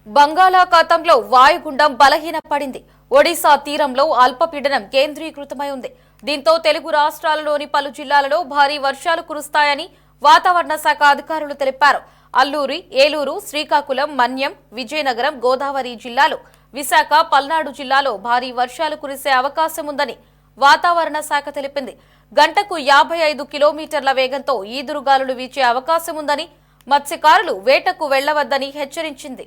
బంగాళాఖాతంలో వాయుగుండం బలహీనపడింది. ఒడిశా తీరంలో అల్పపీడనం కేంద్రీకృతమై ఉంది. దీంతో తెలుగు రాష్ట్రాలలోని పలు జిల్లాలలో భారీ వర్షాలు కురుస్తాయని వాతావరణ శాఖ అధికారులు తెలిపారు. అల్లూరి, ఏలూరు, శ్రీకాకుళం, మన్యం, విజయనగరం, గోదావరి జిల్లాలు, విశాఖ, పల్నాడు జిల్లాలో భారీ వర్షాలు కురిసే అవకాశం ఉందని వాతావరణ శాఖ తెలిపింది. గంటకు 55 కిలోమీటర్ల వేగంతో ఈదురుగాలులు వీచే అవకాశం ఉందని, మత్స్యకారులు వేటకు వెళ్లవద్దని హెచ్చరించింది.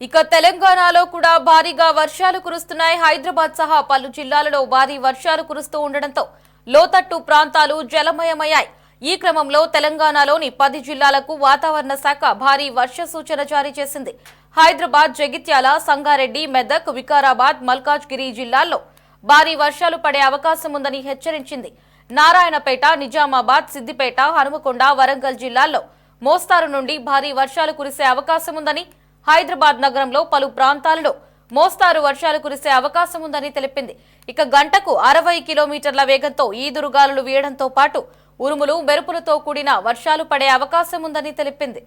ఇక తెలంగాణలో కూడా భారీగా వర్షాలు కురుస్తున్నాయి. హైదరాబాద్ సహా పలు జిల్లాలలో భారీ వర్షాలు కురుస్తూ ఉండడంతో లోతట్టు ప్రాంతాలు జలమయమయ్యాయి. ఈ క్రమంలో తెలంగాణలోని 10 జిల్లాలకు వాతావరణ శాఖ భారీ వర్ష సూచన జారీ చేసింది. హైదరాబాద్, జగిత్యాల, సంగారెడ్డి, మెదక్, వికారాబాద్, మల్కాజ్గిరి జిల్లాల్లో భారీ వర్షాలు పడే అవకాశం ఉందని హెచ్చరించింది. నారాయణపేట, నిజామాబాద్, సిద్దిపేట, హనుమకొండ, వరంగల్ జిల్లాల్లో మోస్తారు నుండి భారీ వర్షాలు కురిసే అవకాశం ఉందని, హైదరాబాద్ నగరంలో పలు ప్రాంతాలలో మోస్తారు వర్షాలు కురిసే అవకాశం ఉందని తెలిపింది. ఇక గంటకు 60 కిలోమీటర్ల వేగంతో ఈదురుగాలులు వీయడంతో పాటు ఉరుములు, మెరుపులతో కూడిన వర్షాలు పడే అవకాశం ఉందని తెలిపింది.